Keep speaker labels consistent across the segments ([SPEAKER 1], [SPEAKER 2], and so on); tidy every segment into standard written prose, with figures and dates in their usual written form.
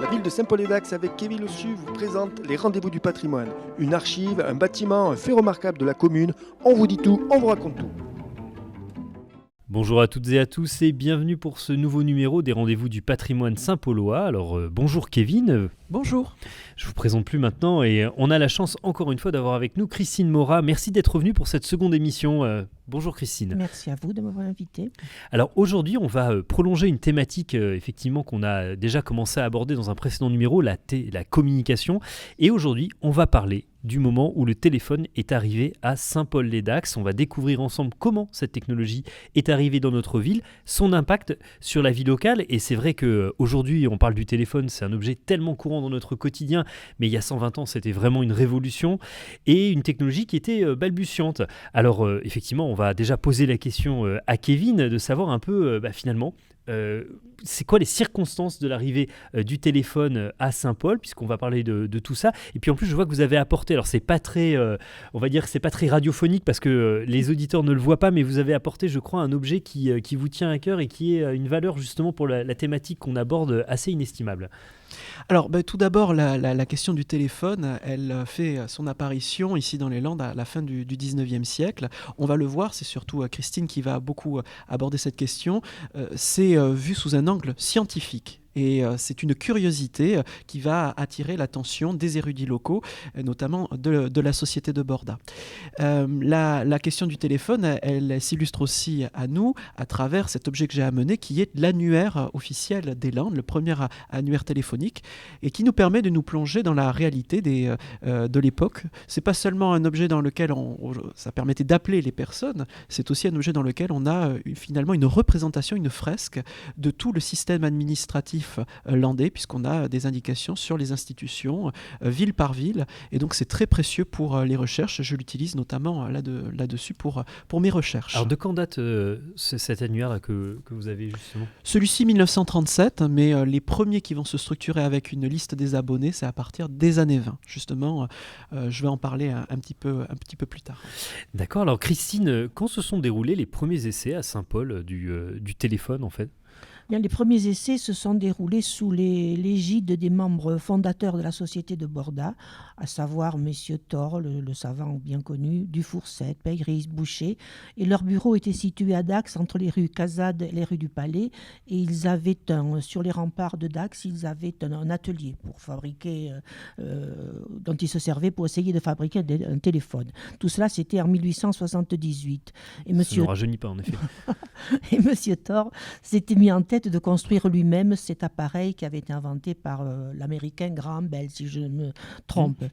[SPEAKER 1] La ville de Saint-Paul-et-Dax avec Kevin Lossu vous présente les rendez-vous du patrimoine. Une archive, un bâtiment, un fait remarquable de la commune. On vous dit tout, on vous raconte tout.
[SPEAKER 2] Bonjour à toutes et à tous et bienvenue pour ce nouveau numéro des rendez-vous du patrimoine Saint-Paulois. Alors bonjour Kevin.
[SPEAKER 3] Bonjour.
[SPEAKER 2] Je vous présente plus maintenant et on a la chance encore une fois d'avoir avec nous Christine Morat. Merci d'être venue pour cette seconde émission. Bonjour Christine.
[SPEAKER 3] Merci à vous de m'avoir invité.
[SPEAKER 2] Alors aujourd'hui on va prolonger une thématique effectivement qu'on a déjà commencé à aborder dans un précédent numéro, la communication. Et aujourd'hui on va parler du moment où le téléphone est arrivé à Saint-Paul-les-Dax. On va découvrir ensemble comment cette technologie est arrivée dans notre ville, son impact sur la vie locale. Et c'est vrai qu'aujourd'hui, on parle du téléphone, c'est un objet tellement courant dans notre quotidien, mais il y a 120 ans, c'était vraiment une révolution et une technologie qui était balbutiante. Alors effectivement, on va déjà poser la question à Kevin de savoir un peu finalement, c'est quoi les circonstances de l'arrivée du téléphone à Saint-Paul, puisqu'on va parler de tout ça. Et puis en plus, je vois que vous avez apporté, alors c'est pas très, on va dire que c'est pas très radiophonique parce que les auditeurs ne le voient pas, mais vous avez apporté, je crois, un objet qui vous tient à cœur et qui est une valeur justement pour la thématique qu'on aborde assez inestimable.
[SPEAKER 3] Alors tout d'abord, la question du téléphone, elle fait son apparition ici dans les Landes à la fin du 19e siècle. On va le voir, c'est surtout Christine qui va beaucoup aborder cette question. C'est vu sous un angle scientifique. Et c'est une curiosité qui va attirer l'attention des érudits locaux, notamment de la société de Borda. La question du téléphone, elle s'illustre aussi à nous à travers cet objet que j'ai amené, qui est l'annuaire officiel des Landes, le premier annuaire téléphonique, et qui nous permet de nous plonger dans la réalité de l'époque. C'est pas seulement un objet dans lequel ça permettait d'appeler les personnes, c'est aussi un objet dans lequel on a finalement une représentation, une fresque de tout le système administratif landais, puisqu'on a des indications sur les institutions, ville par ville, et donc c'est très précieux pour les recherches. Je l'utilise notamment là-dessus pour mes recherches.
[SPEAKER 2] Alors de quand date cet annuaire que vous avez justement ?
[SPEAKER 3] Celui-ci 1937, mais les premiers qui vont se structurer avec une liste des abonnés, c'est à partir des années 20. Justement, je vais en parler un petit peu plus tard.
[SPEAKER 2] D'accord, alors Christine, quand se sont déroulés les premiers essais à Saint-Paul du téléphone en fait ?
[SPEAKER 4] Bien, les premiers essais se sont déroulés sous l'égide des membres fondateurs de la société de Borda, à savoir Monsieur Thor, le savant bien connu, Dufourcette, Peyris, Boucher. Et leur bureau était situé à Dax, entre les rues Casade et les rues du Palais. Et ils avaient sur les remparts de Dax, ils avaient un atelier pour fabriquer, dont ils se servaient pour essayer de fabriquer un téléphone. Tout cela, c'était en 1878. Et
[SPEAKER 2] Ça ne rajeunit pas, en effet.
[SPEAKER 4] Et Monsieur Thor s'était mis en tête de construire lui-même cet appareil qui avait été inventé par l'américain Graham Bell, si je ne me trompe.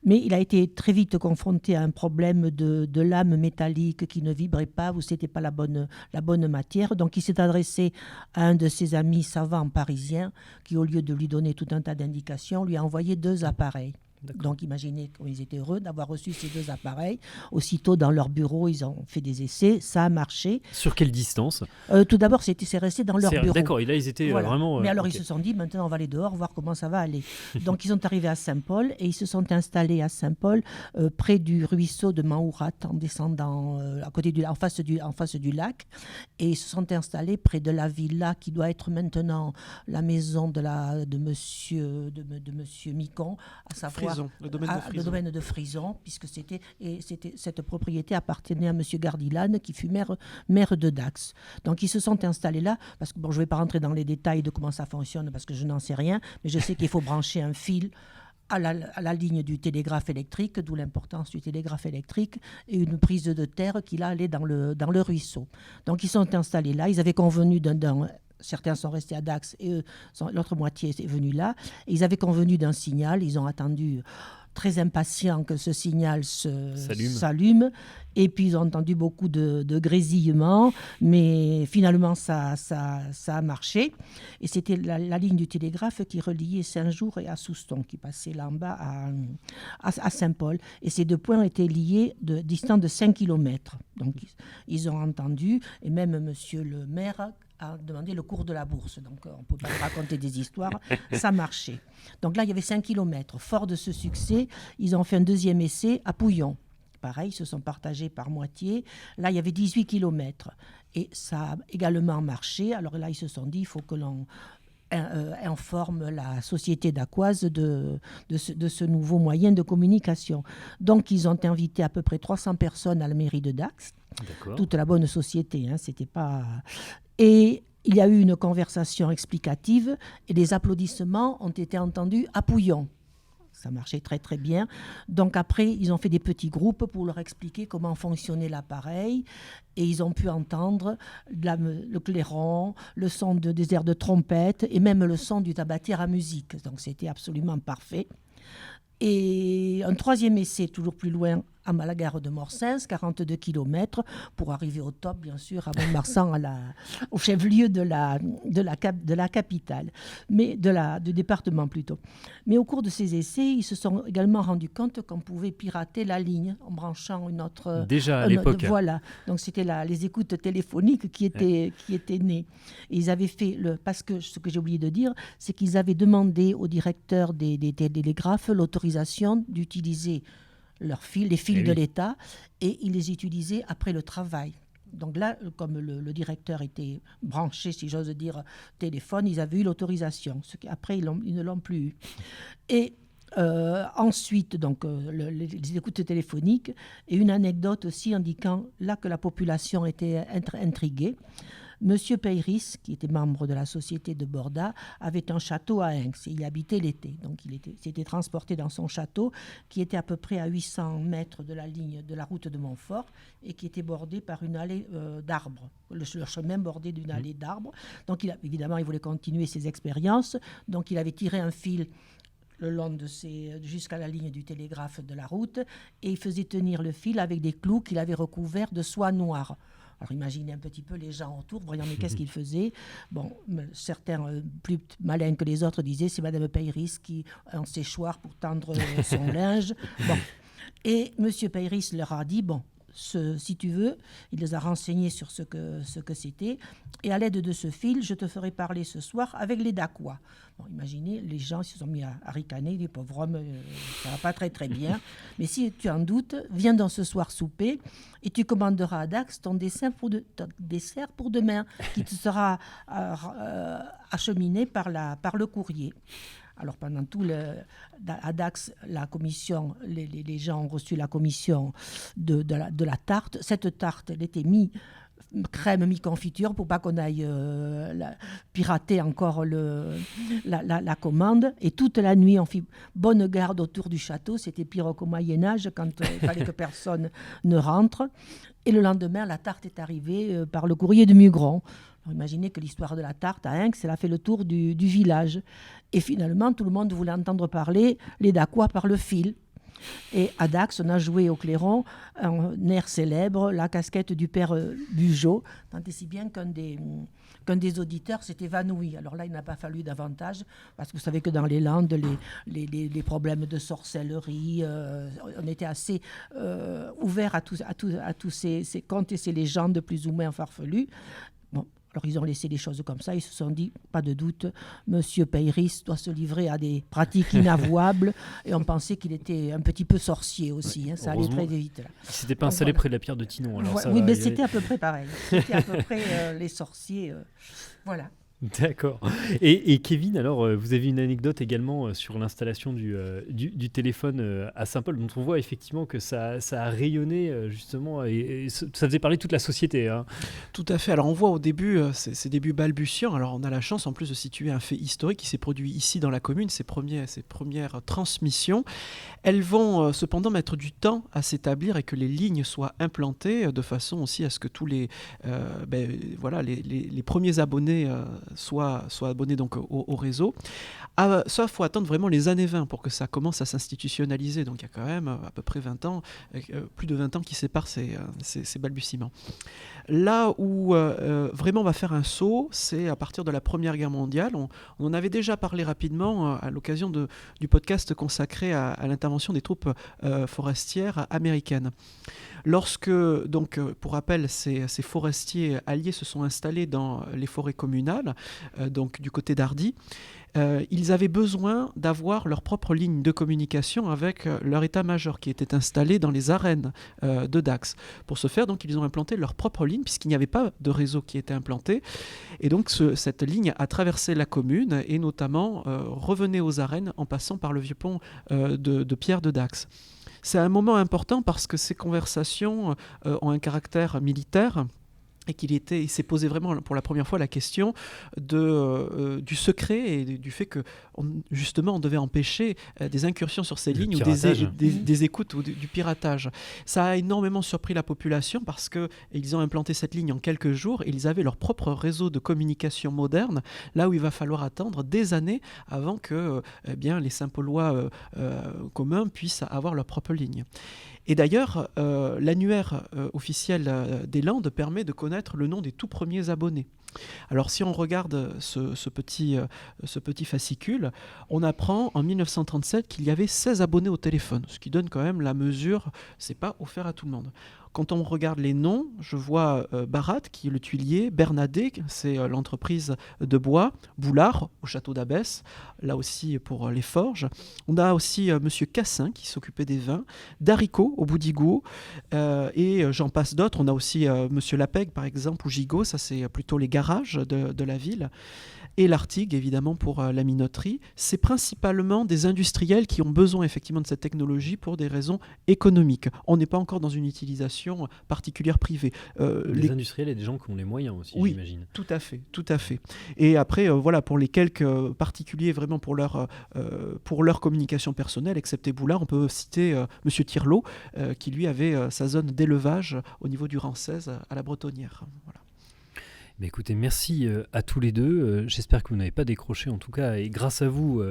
[SPEAKER 4] Mais il a été très vite confronté à un problème de lame métallique qui ne vibrait pas, ou c'était pas la bonne matière. Donc il s'est adressé à un de ses amis savants parisiens qui, au lieu de lui donner tout un tas d'indications, lui a envoyé 2 appareils. D'accord. Donc imaginez qu'ils étaient heureux d'avoir reçu ces 2 appareils. Aussitôt dans leur bureau, ils ont fait des essais, ça a marché.
[SPEAKER 2] Sur quelle distance ?
[SPEAKER 4] Tout d'abord, c'est resté dans leur bureau.
[SPEAKER 2] D'accord, et là ils étaient vraiment...
[SPEAKER 4] Mais alors
[SPEAKER 2] okay.
[SPEAKER 4] Ils se sont dit, maintenant on va aller dehors, voir comment ça va aller. Donc ils sont arrivés à Saint-Paul et ils se sont installés à Saint-Paul, près du ruisseau de Maourat, en descendant en face du lac. Et ils se sont installés près de la villa qui doit être maintenant la maison de monsieur Micon, à savoir
[SPEAKER 3] le domaine de Frison,
[SPEAKER 4] puisque cette propriété appartenait à monsieur Gardilane, qui fut maire de Dax. Donc ils se sont installés là, parce que je ne vais pas rentrer dans les détails de comment ça fonctionne, parce que je n'en sais rien, mais je sais qu'il faut brancher un fil à la ligne du télégraphe électrique, d'où l'importance du télégraphe électrique, et une prise de terre qui là allait dans le ruisseau. Donc ils sont installés là, ils avaient convenu certains sont restés à Dax et eux, l'autre moitié est venue là. Et ils avaient convenu d'un signal. Ils ont attendu très impatients que ce signal s'allume. Et puis ils ont entendu beaucoup de grésillements. Mais finalement, ça a marché. Et c'était la ligne du télégraphe qui reliait Saint-Jour et à Souston, qui passait là en bas à Saint-Paul. Et ces 2 points étaient liés distants de 5 km. Donc ils ont entendu. Et même monsieur le maire a demandé le cours de la bourse. Donc, on ne peut pas raconter des histoires. Ça marchait. Donc là, il y avait 5 km. Fort de ce succès, ils ont fait un 2e essai à Pouillon. Pareil, ils se sont partagés par moitié. Là, il y avait 18 km. Et ça a également marché. Alors là, ils se sont dit, il faut que l'on informe la société dacquoise de ce nouveau moyen de communication. Donc, ils ont invité à peu près 300 personnes à la mairie de Dax.
[SPEAKER 2] D'accord.
[SPEAKER 4] Toute la bonne société, hein, c'était pas... Et il y a eu une conversation explicative et les applaudissements ont été entendus à Pouillon. Ça marchait très très bien. Donc après, ils ont fait des petits groupes pour leur expliquer comment fonctionnait l'appareil et ils ont pu entendre le clairon, le son des airs de trompette et même le son du tabatière à musique. Donc c'était absolument parfait. Et un troisième essai, toujours plus loin, à la gare de Morsens, 42 km, pour arriver au top, bien sûr, à Mont-de-Marsan, au chef-lieu de la capitale, mais du département plutôt. Mais au cours de ces essais, ils se sont également rendus compte qu'on pouvait pirater la ligne en branchant une autre...
[SPEAKER 2] Déjà à l'époque.
[SPEAKER 4] Voilà, donc c'était les écoutes téléphoniques qui étaient nées. Et ils avaient fait, parce que ce que j'ai oublié de dire, c'est qu'ils avaient demandé au directeur des télégraphes l'autorisation d'utiliser les fils de l'État, et ils les utilisaient après le travail. Donc là, comme le directeur était branché, si j'ose dire, téléphone, ils avaient eu l'autorisation. Après, ils ne l'ont plus eu. Et ensuite, donc, les écoutes téléphoniques, et une anecdote aussi indiquant là que la population était intriguée. Monsieur Peyris, qui était membre de la société de Borda, avait un château à Aix et il y habitait l'été. Donc il s'était transporté dans son château qui était à peu près à 800 mètres de la ligne de la route de Montfort et qui était bordé par une allée d'arbres, le chemin bordé d'une allée d'arbres. Donc évidemment, il voulait continuer ses expériences. Donc il avait tiré un fil le long jusqu'à la ligne du télégraphe de la route et il faisait tenir le fil avec des clous qu'il avait recouverts de soie noire. Alors imaginez un petit peu les gens autour, voyant mais qu'est-ce qu'il faisait. Bon, certains plus malins que les autres disaient c'est Madame Peyris qui a un séchoir pour tendre son linge. Bon. Et Monsieur Peyris leur a dit bon, si tu veux, il les a renseignés sur ce que c'était. Et à l'aide de ce fil, je te ferai parler ce soir avec les Dacquois. Bon, imaginez, les gens se sont mis à ricaner, les pauvres hommes, ça va pas très très bien. Mais si tu en doutes, viens donc ce soir souper et tu commanderas à Dax ton dessert pour demain, qui te sera acheminé par le courrier. Alors pendant à Dax, la commission, les gens ont reçu la commission de la tarte. Cette tarte, elle était crème, mi-confiture, pour pas qu'on aille pirater encore la commande. Et toute la nuit, on fit bonne garde autour du château. C'était pire qu'au Moyen-Âge, quand il fallait que personne ne rentre. Et le lendemain, la tarte est arrivée par le courrier de Mugron. Alors, imaginez que l'histoire de la tarte à Aix, elle a fait le tour du village. Et finalement, tout le monde voulait entendre parler les Dacquois par le fil. Et à Dax, on a joué au clairon un air célèbre, la casquette du père Bugeaud, tant et si bien qu'un des auditeurs s'est évanoui. Alors là, il n'a pas fallu davantage, parce que vous savez que dans les Landes, les problèmes de sorcellerie, on était assez ouverts à tous ces contes et ces légendes plus ou moins farfelues. Bon. Alors, ils ont laissé les choses comme ça. Ils se sont dit, pas de doute, Monsieur Peyris doit se livrer à des pratiques inavouables. Et on pensait qu'il était un petit peu sorcier aussi. Ouais, hein, ça allait très vite. Là.
[SPEAKER 2] Il s'était pas installé près de la pierre de Tinon. Alors
[SPEAKER 4] ouais, oui, mais c'était à peu près pareil. C'était à peu près les sorciers. Voilà.
[SPEAKER 2] D'accord. Et Kevin, alors, vous avez une anecdote également sur l'installation du téléphone à Saint-Paul, dont on voit effectivement que ça a rayonné justement, et ça faisait parler toute la société. Hein.
[SPEAKER 3] Tout à fait. Alors on voit au début, ces débuts balbutiants, alors on a la chance en plus de situer un fait historique qui s'est produit ici dans la commune, ces premières transmissions. Elles vont cependant mettre du temps à s'établir et que les lignes soient implantées de façon aussi à ce que tous les premiers abonnés soient abonnés donc au réseau. Ça, il faut attendre vraiment les années 20 pour que ça commence à s'institutionnaliser. Donc il y a quand même à peu près 20 ans, plus de 20 ans qui séparent ces balbutiements. Là où vraiment on va faire un saut, c'est à partir de la Première Guerre mondiale. On en avait déjà parlé rapidement à l'occasion du podcast consacré à l'intervention des troupes forestières américaines. Lorsque, donc, pour rappel, ces forestiers alliés se sont installés dans les forêts communales, donc du côté d'Hardy, ils avaient besoin d'avoir leur propre ligne de communication avec leur état-major qui était installé dans les arènes de Dax. Pour ce faire, donc, ils ont implanté leur propre ligne puisqu'il n'y avait pas de réseau qui était implanté. Et donc cette ligne a traversé la commune et notamment revenait aux arènes en passant par le vieux pont de Pierre de Dax. C'est un moment important parce que ces conversations ont un caractère militaire et il s'est posé vraiment pour la première fois la question du secret et du fait que justement on devait empêcher des incursions sur ces lignes ou des écoutes ou du piratage. Ça a énormément surpris la population parce qu'ils ont implanté cette ligne en quelques jours et ils avaient leur propre réseau de communication moderne, là où il va falloir attendre des années avant que les Saint-Paulois communs puissent avoir leur propre ligne. Et d'ailleurs, l'annuaire officiel des Landes permet de connaître le nom des tout premiers abonnés. Alors si on regarde ce petit fascicule, on apprend en 1937 qu'il y avait 16 abonnés au téléphone, ce qui donne quand même la mesure, c'est pas offert à tout le monde. Quand on regarde les noms, je vois Barat, qui est le tuilier, Bernadet, c'est l'entreprise de bois, Boulard, au château d'Abbesse, là aussi pour les forges. On a aussi Monsieur Cassin, qui s'occupait des vins, Daricot, au Boudigou, et j'en passe d'autres. On a aussi Monsieur Lapeg, par exemple, ou Gigot, ça c'est plutôt les garages de la ville. Et l'Artigue, évidemment, pour la minoterie. C'est principalement des industriels qui ont besoin effectivement de cette technologie pour des raisons économiques. On n'est pas encore dans une utilisation particulière privée.
[SPEAKER 2] Les industriels et des gens qui ont les moyens aussi,
[SPEAKER 3] oui,
[SPEAKER 2] j'imagine.
[SPEAKER 3] Tout à fait. Et après, pour les quelques particuliers, vraiment pour leur communication personnelle, excepté Boulard, on peut citer Monsieur Tirlot, qui lui avait sa zone d'élevage au niveau du Rancès à la Bretonnière. Voilà.
[SPEAKER 2] Bah écoutez, merci à tous les deux. J'espère que vous n'avez pas décroché en tout cas. Et grâce à vous,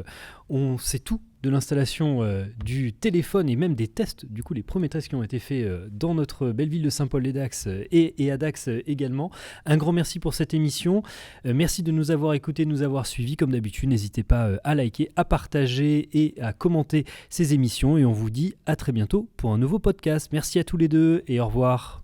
[SPEAKER 2] on sait tout de l'installation du téléphone et même des tests. Du coup, les premiers tests qui ont été faits dans notre belle ville de Saint-Paul-les-Dax et à Dax également. Un grand merci pour cette émission. Merci de nous avoir écoutés, de nous avoir suivis. Comme d'habitude, n'hésitez pas à liker, à partager et à commenter ces émissions. Et on vous dit à très bientôt pour un nouveau podcast. Merci à tous les deux et au revoir.